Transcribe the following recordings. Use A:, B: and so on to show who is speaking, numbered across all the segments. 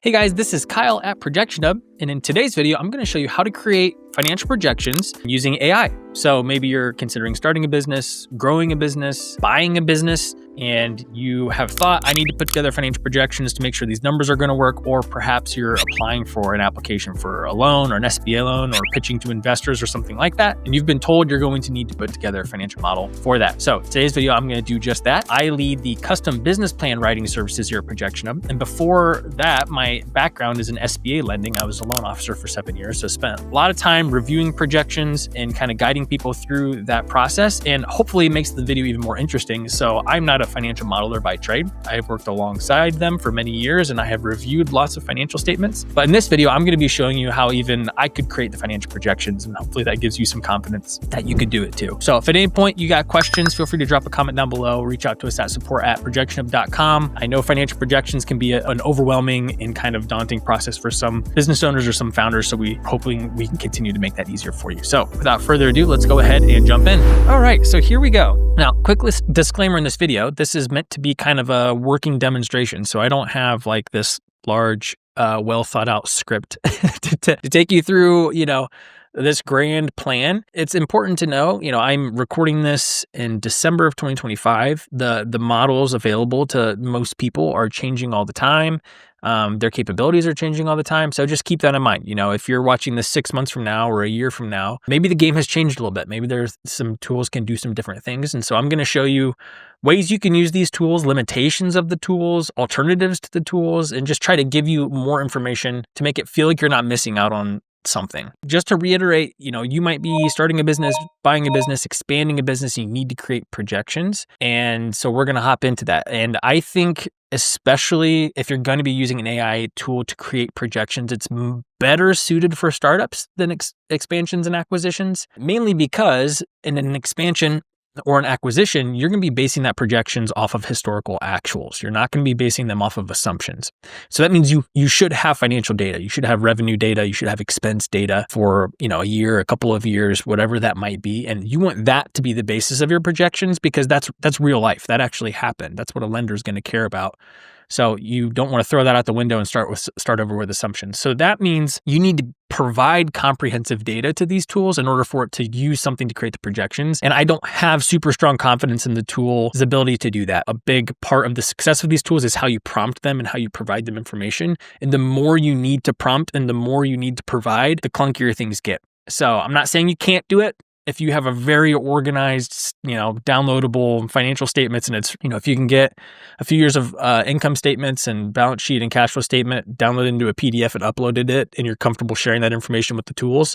A: Hey guys, this is Kyle at ProjectionHub, and in today's video, I'm going to show you how to create financial projections using AI. So maybe you're considering starting a business, growing a business, buying a business, and you have thought, I need to put together financial projections to make sure these numbers are going to work, or perhaps you're applying for an application for a loan or an SBA loan or pitching to investors or something like that, and you've been told you're going to need to put together a financial model for that. So today's video, I'm going to do just that. I lead the custom business plan writing services here at ProjectionHub, and before that, my background is in SBA lending. I was a loan officer for 7 years, so spent a lot of time reviewing projections and kind of guiding people through that process, and hopefully it makes the video even more interesting. So I'm not a financial modeler by trade. I've worked alongside them for many years and I have reviewed lots of financial statements. But in this video, I'm going to be showing you how even I could create the financial projections, and hopefully that gives you some confidence that you could do it too. So if at any point you got questions, feel free to drop a comment down below. Reach out to us at support@projectionhub.com. I know financial projections can be an overwhelming and kind of daunting process for some business owners or some founders. So hopefully we can continue to make that easier for you. So without further ado, let's go ahead and jump in. All right, so here we go. Now, quick disclaimer in this video, this is meant to be kind of a working demonstration. So I don't have like this large, well thought out script to take you through, this grand plan. It's important to know, I'm recording this in December of 2025. The models available to most people are changing all the time. Their capabilities are changing all the time. So just keep that in mind. If you're watching this 6 months from now or a year from now, maybe the game has changed a little bit. Maybe there's some tools can do some different things. And so I'm going to show you ways you can use these tools, limitations of the tools, alternatives to the tools, and just try to give you more information to make it feel like you're not missing out on something. Just to reiterate, you might be starting a business, buying a business, expanding a business, and you need to create projections. And so we're going to hop into that. And I think especially if you're going to be using an AI tool to create projections, it's better suited for startups than expansions and acquisitions, mainly because in an expansion or an acquisition, you're going to be basing that projections off of historical actuals. You're not going to be basing them off of assumptions. So that means you should have financial data. You should have revenue data. You should have expense data for, a year, a couple of years, whatever that might be. And you want that to be the basis of your projections because that's real life. That actually happened. That's what a lender is going to care about. So you don't want to throw that out the window and start over with assumptions. So that means you need to provide comprehensive data to these tools in order for it to use something to create the projections. And I don't have super strong confidence in the tool's ability to do that. A big part of the success of these tools is how you prompt them and how you provide them information. And the more you need to prompt and the more you need to provide, the clunkier things get. So I'm not saying you can't do it. If you have a very organized, downloadable financial statements, and it's, if you can get a few years of income statements and balance sheet and cash flow statement, download it into a PDF and uploaded it, and you're comfortable sharing that information with the tools,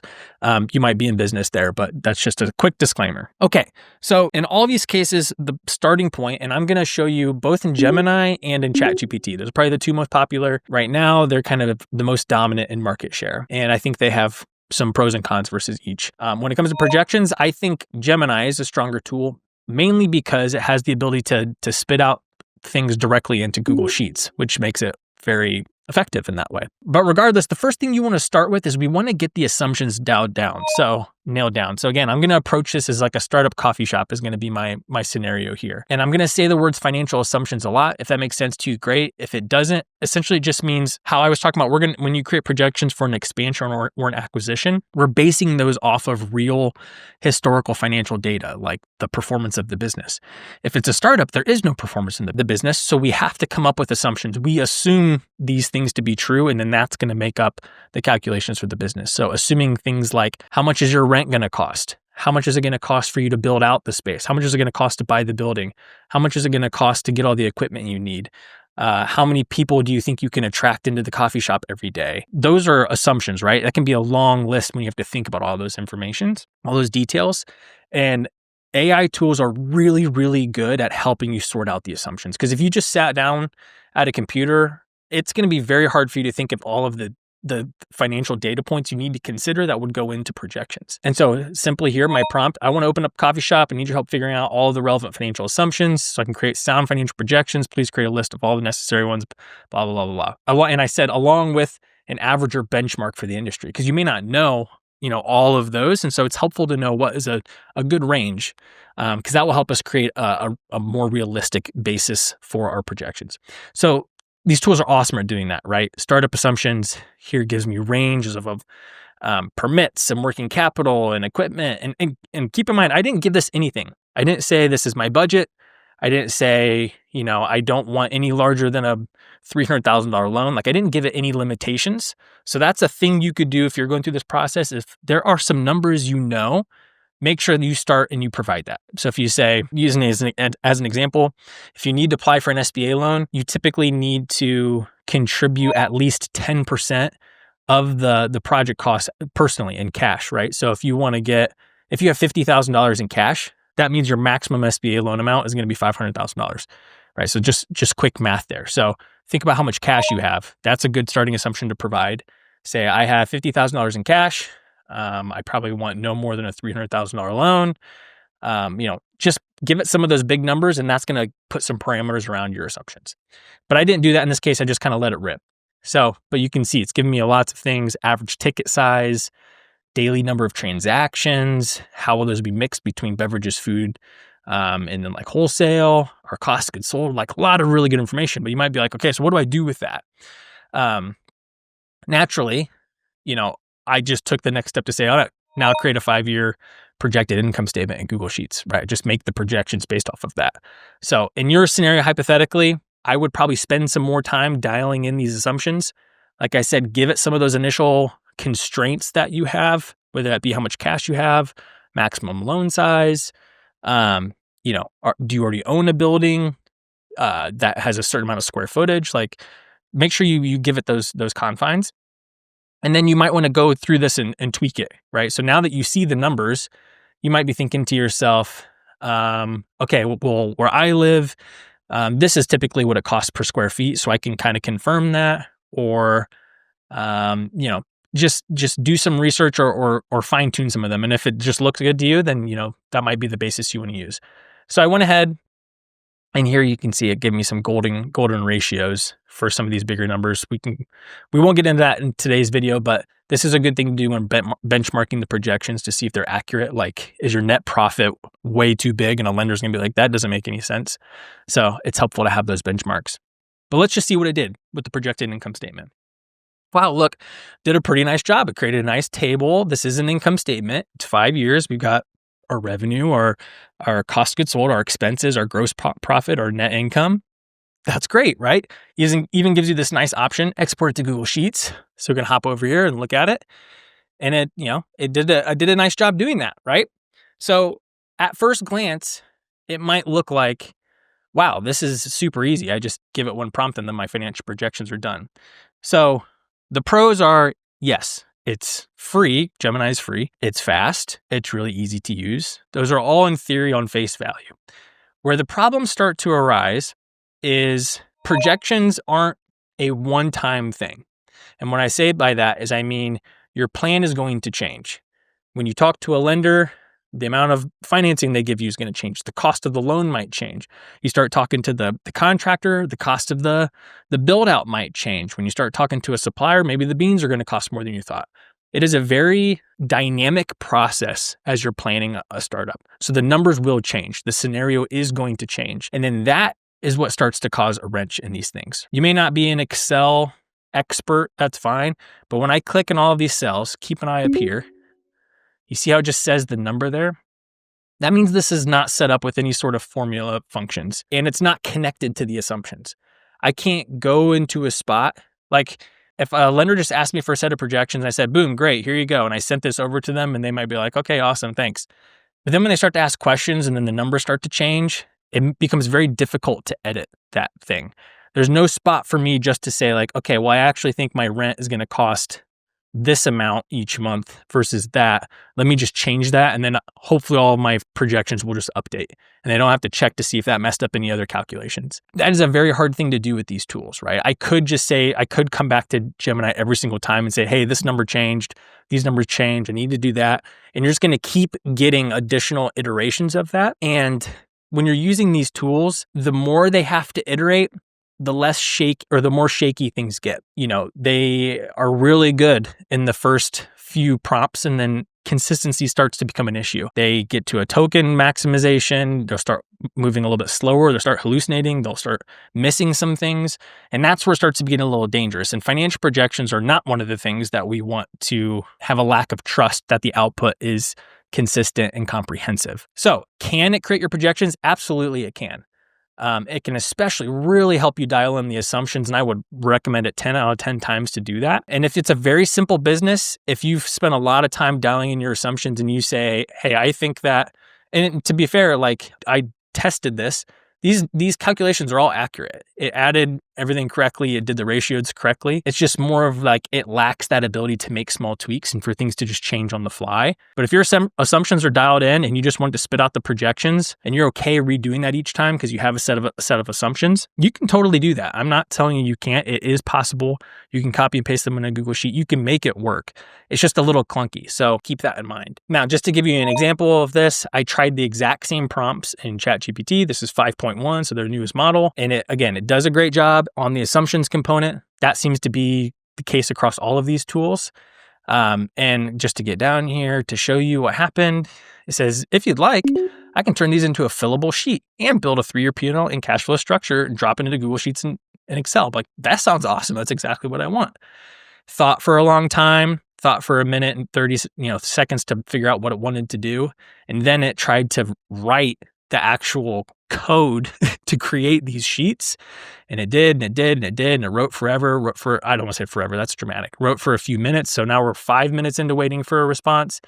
A: you might be in business there, but that's just a quick disclaimer. Okay, so in all these cases, the starting point, and I'm going to show you both in Gemini and in ChatGPT. Those are probably the two most popular right now. They're kind of the most dominant in market share, and I think they have some pros and cons versus each. When it comes to projections, I think Gemini is a stronger tool, mainly because it has the ability to spit out things directly into Google Sheets, which makes it very effective in that way. But regardless, the first thing you want to start with is we want to get the assumptions nailed down. So again, I'm going to approach this as like a startup coffee shop is going to be my scenario here. And I'm going to say the words financial assumptions a lot. If that makes sense to you, great. If it doesn't, essentially it just means how I was talking about, when you create projections for an expansion or an acquisition, we're basing those off of real historical financial data, like the performance of the business. If it's a startup, there is no performance in the business. So we have to come up with assumptions. We assume these things to be true, and then that's going to make up the calculations for the business. So assuming things like, how much is your rent going to cost? How much is it going to cost for you to build out the space? How much is it going to cost to buy the building? How much is it going to cost to get all the equipment you need? How many people do you think you can attract into the coffee shop every day? Those are assumptions, right? That can be a long list when you have to think about all those informations, all those details. And AI tools are really, really good at helping you sort out the assumptions. Because if you just sat down at a computer, it's going to be very hard for you to think of all of the financial data points you need to consider that would go into projections. And so simply here, my prompt, I want to open up a coffee shop and need your help figuring out all of the relevant financial assumptions so I can create sound financial projections. Please create a list of all the necessary ones, blah, blah, blah, blah. And I said, along with an average or benchmark for the industry, because you may not know, all of those. And so it's helpful to know what is a good range, because that will help us create a more realistic basis for our projections. So these tools are awesome at doing that, right? Startup assumptions here gives me ranges of permits and working capital and equipment. And keep in mind, I didn't give this anything. I didn't say this is my budget. I didn't say, I don't want any larger than a $300,000 loan. Like, I didn't give it any limitations. So that's a thing you could do if you're going through this process. If there are some numbers, make sure that you start and you provide that. So if you say, using it as an example, if you need to apply for an SBA loan, you typically need to contribute at least 10% of the project cost personally in cash, right? So if you have $50,000 in cash, that means your maximum SBA loan amount is going to be $500,000, right? So just quick math there. So think about how much cash you have. That's a good starting assumption to provide. Say I have $50,000 in cash. I probably want no more than a $300,000 loan. Just give it some of those big numbers, and that's going to put some parameters around your assumptions. But I didn't do that in this case. I just kind of let it rip. So, but you can see it's giving me lots of things: average ticket size, daily number of transactions, how will those be mixed between beverages, food, and then like wholesale, or cost of goods sold, like a lot of really good information. But you might be like, okay, so what do I do with that? Naturally, I just took the next step to say, all right, now create a 5-year projected income statement in Google Sheets, right? Just make the projections based off of that. So in your scenario, hypothetically, I would probably spend some more time dialing in these assumptions. Like I said, give it some of those initial constraints that you have, whether that be how much cash you have, maximum loan size. Do you already own a building that has a certain amount of square footage? Like, make sure you give it those confines. And then you might want to go through this and tweak it, right? So now that you see the numbers, you might be thinking to yourself, okay, well, where I live, this is typically what it costs per square feet. So I can kind of confirm that, or, just do some research or fine tune some of them. And if it just looks good to you, then, that might be the basis you want to use. So I went ahead, and here you can see it give me some golden ratios for some of these bigger numbers. We won't get into that in today's video, but this is a good thing to do when benchmarking the projections to see if they're accurate. Like, is your net profit way too big? And a lender's gonna be like, that doesn't make any sense. So it's helpful to have those benchmarks. But let's just see what it did with the projected income statement. Wow, look, did a pretty nice job. It created a nice table. This is an income statement. It's 5 years. We've got our revenue, our cost of goods sold, our expenses, our gross profit, our net income. That's great, right? It even gives you this nice option, export it to Google Sheets. So we're going to hop over here and look at it. And I did a nice job doing that, right? So at first glance, it might look like, wow, this is super easy. I just give it one prompt and then my financial projections are done. So the pros are, yes, it's free. Gemini is free. It's fast. It's really easy to use. Those are all in theory on face value. Where the problems start to arise is projections aren't a one-time thing. And what I say by that is, I mean, your plan is going to change. When you talk to a lender, the amount of financing they give you is going to change. The cost of the loan might change. You start talking to the contractor, the cost of the build out might change. When you start talking to a supplier, maybe the beans are going to cost more than you thought. It is a very dynamic process as you're planning a startup. So the numbers will change. The scenario is going to change. And then that is what starts to cause a wrench in these things. You may not be an Excel expert, that's fine. But when I click in all of these cells, keep an eye up here. You see how it just says the number there? That means this is not set up with any sort of formula functions, and it's not connected to the assumptions. I can't go into a spot, like if a lender just asked me for a set of projections, and I said, boom, great, here you go. And I sent this over to them and they might be like, okay, awesome, thanks. But then when they start to ask questions and then the numbers start to change, it becomes very difficult to edit that thing. There's no spot for me just to say like, okay, well, I actually think my rent is going to cost this amount each month versus that. Let me just change that. And then hopefully all of my projections will just update and I don't have to check to see if that messed up any other calculations. That is a very hard thing to do with these tools, right? I could come back to Gemini every single time and say, hey, this number changed. These numbers changed. I need to do that. And you're just going to keep getting additional iterations of that. And when you're using these tools, the more they have to iterate, the more shaky things get. They are really good in the first few prompts, and then consistency starts to become an issue. They get to a token maximization, they'll start moving a little bit slower, they'll start hallucinating, they'll start missing some things, and that's where it starts to get a little dangerous. And financial projections are not one of the things that we want to have a lack of trust that the output is consistent and comprehensive. So, can it create your projections? Absolutely, it can. It can especially really help you dial in the assumptions, and I would recommend it 10 out of 10 times to do that. And if it's a very simple business, if you've spent a lot of time dialing in your assumptions and you say, hey, I think that, and to be fair, like I tested this, these calculations are all accurate. It added everything correctly. It did the ratios correctly. It's just more of like, it lacks that ability to make small tweaks and for things to just change on the fly. But if your assumptions are dialed in and you just want to spit out the projections and you're okay redoing that each time because you have a set of assumptions, you can totally do that. I'm not telling you can't. It is possible. You can copy and paste them in a Google Sheet. You can make it work. It's just a little clunky. So keep that in mind. Now, just to give you an example of this, I tried the exact same prompts in ChatGPT. This is 5.1, so their newest model. And it does a great job on the assumptions component. That seems to be the case across all of these tools. And just to get down here to show you what happened, it says, if you'd like, I can turn these into a fillable sheet and build a 3-year P&L and cash flow structure and drop it into Google Sheets and Excel. Like, that sounds awesome. That's exactly what I want. Thought for a long time, thought for a minute and 30 seconds to figure out what it wanted to do. And then it tried to write the actual code to create these sheets. And it did, and it did, and it did, and it wrote forever, I don't want to say forever, that's dramatic. Wrote for a few minutes. So now we're 5 minutes into waiting for a response.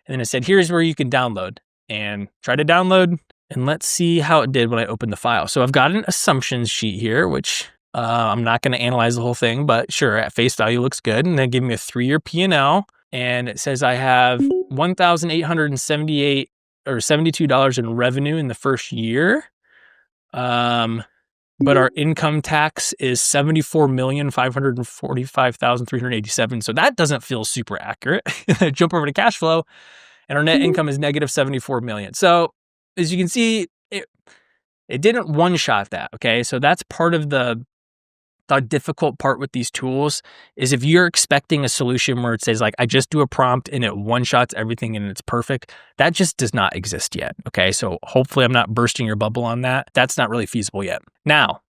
A: And then it said, here's where you can download. And try to download, and let's see how it did when I opened the file. So I've got an assumptions sheet here, which I'm not going to analyze the whole thing, but sure, at face value looks good. And then give me a 3-year P&L. And it says I have $1,878 or $72 in revenue in the first year. But our income tax is $74,545,387. So that doesn't feel super accurate. Jump over to cash flow, and our net income is negative 74 million. So as you can see, it didn't one-shot that. Okay, so that's part of the difficult part with these tools is if you're expecting a solution where it says like, I just do a prompt and it one-shots everything and it's perfect, that just does not exist yet. Okay, so hopefully I'm not bursting your bubble on that. That's not really feasible yet. Now,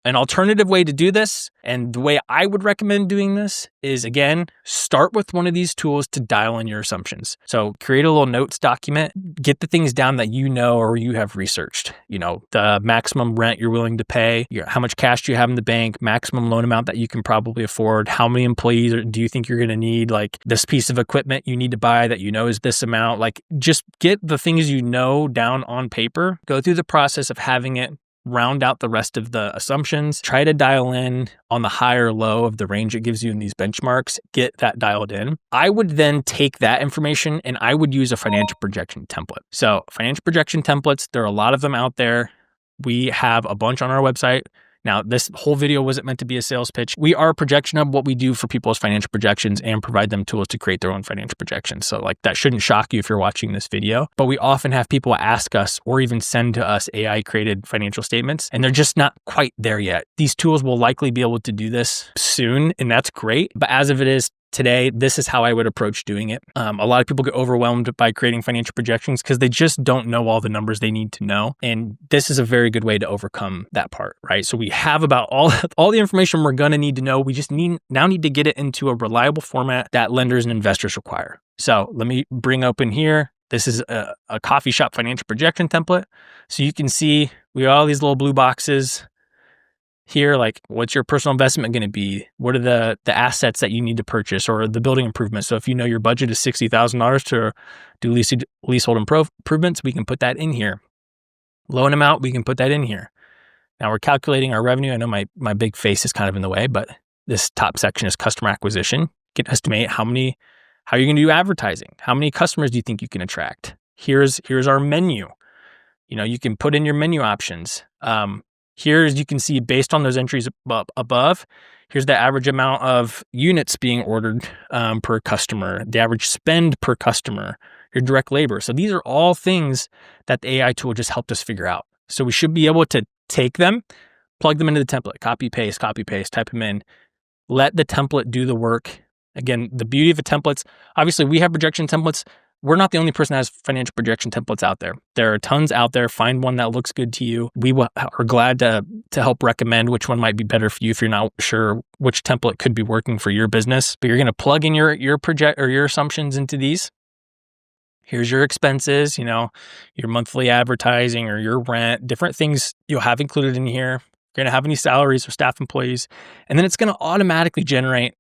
A: an alternative way to do this, and the way I would recommend doing this, is again, start with one of these tools to dial in your assumptions. So create a little notes document, get the things down that you know or you have researched. The maximum rent you're willing to pay, how much cash do you have in the bank, maximum loan amount that you can probably afford, how many employees do you think you're going to need, like this piece of equipment you need to buy that is this amount. Like, just get the things down on paper, go through the process of having it round out the rest of the assumptions, try to dial in on the high or low of the range it gives you in these benchmarks, get that dialed in. I would then take that information and I would use a financial projection template. So financial projection templates, there are a lot of them out there. We have a bunch on our website. Now, this whole video wasn't meant to be a sales pitch. We are ProjectionHub. What we do for people is financial projections and provide them tools to create their own financial projections. So like, that shouldn't shock you if you're watching this video, but we often have people ask us or even send to us AI created financial statements, and they're just not quite there yet. These tools will likely be able to do this soon, and that's great. But as of it is today, this is how I would approach doing it. A lot of people get overwhelmed by creating financial projections because they just don't know all the numbers they need to know. And this is a very good way to overcome that part, right? So we have about all the information we're going to need to know. We just need to get it into a reliable format that lenders and investors require. So let me bring open here. This is a coffee shop financial projection template. So you can see we have all these little blue boxes here, like what's your personal investment going to be? What are the assets that you need to purchase, or the building improvements? So if your budget is $60,000 to do leasehold improvements, we can put that in here. Loan amount, we can put that in here. Now we're calculating our revenue. I know my big face is kind of in the way, but this top section is customer acquisition. You can estimate how you're going to do advertising. How many customers do you think you can attract? Here's our menu. You can put in your menu options. Here's, you can see based on those entries above, here's the average amount of units being ordered per customer, the average spend per customer, your direct labor. So these are all things that the AI tool just helped us figure out. So we should be able to take them, plug them into the template, copy, paste, type them in, let the template do the work. Again, the beauty of the templates, obviously we have projection templates. we're not the only person that has financial projection templates out there. There are tons out there. Find one that looks good to you. We are glad to help recommend which one might be better for you if you're not sure which template could be working for your business. But you're going to plug in your project or your assumptions into these. Here's your expenses, your monthly advertising or your rent, different things you'll have included in here. You're going to have any salaries or staff employees. And then it's going to automatically generate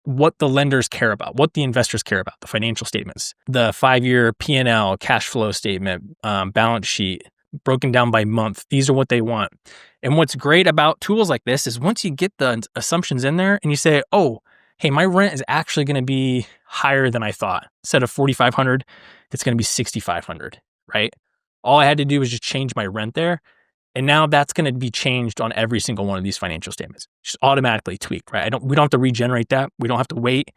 A: what the lenders care about, what the investors care about, the financial statements, the 5-year P&L, cash flow statement, balance sheet, broken down by month. These are what they want. And what's great about tools like this is once you get the assumptions in there and you say, oh, hey, my rent is actually going to be higher than I thought. Instead of $4,500, it's going to be $6,500, right? All I had to do was just change my rent there. And now that's going to be changed on every single one of these financial statements. Just automatically tweaked, right? We don't have to regenerate that. We don't have to wait.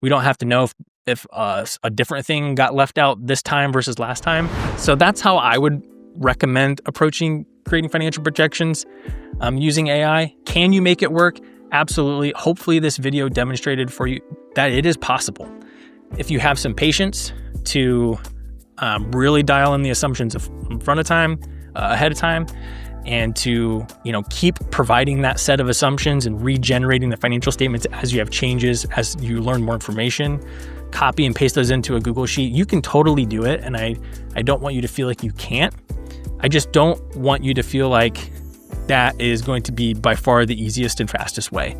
A: We don't have to know if a different thing got left out this time versus last time. So that's how I would recommend approaching creating financial projections using AI. Can you make it work? Absolutely. Hopefully this video demonstrated for you that it is possible. If you have some patience to really dial in the assumptions ahead of time, and to keep providing that set of assumptions and regenerating the financial statements as you have changes, as you learn more information, copy and paste those into a Google Sheet. You can totally do it, and I don't want you to feel like you can't. I just don't want you to feel like that is going to be by far the easiest and fastest way,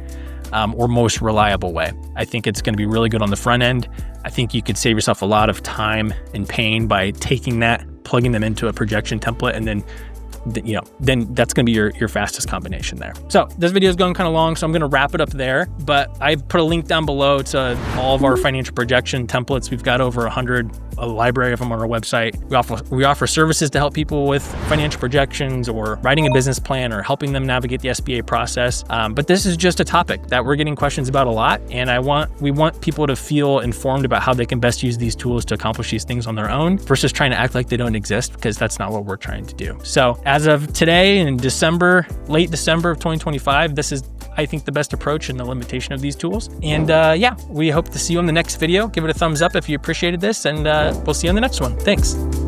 A: or most reliable way. I think it's going to be really good on the front end. I think you could save yourself a lot of time and pain by taking that, plugging them into a projection template, and then that's going to be your fastest combination there. So this video is going kind of long, so I'm going to wrap it up there, but I put a link down below to all of our financial projection templates. We've got over 100, a library of them on our website. We offer services to help people with financial projections or writing a business plan or helping them navigate the SBA process. But this is just a topic that we're getting questions about a lot. And we want people to feel informed about how they can best use these tools to accomplish these things on their own versus trying to act like they don't exist, because that's not what we're trying to do. So as of today in late December of 2025, this is, I think, the best approach and the limitation of these tools. And we hope to see you on the next video. Give it a thumbs up if you appreciated this, and we'll see you on the next one. Thanks.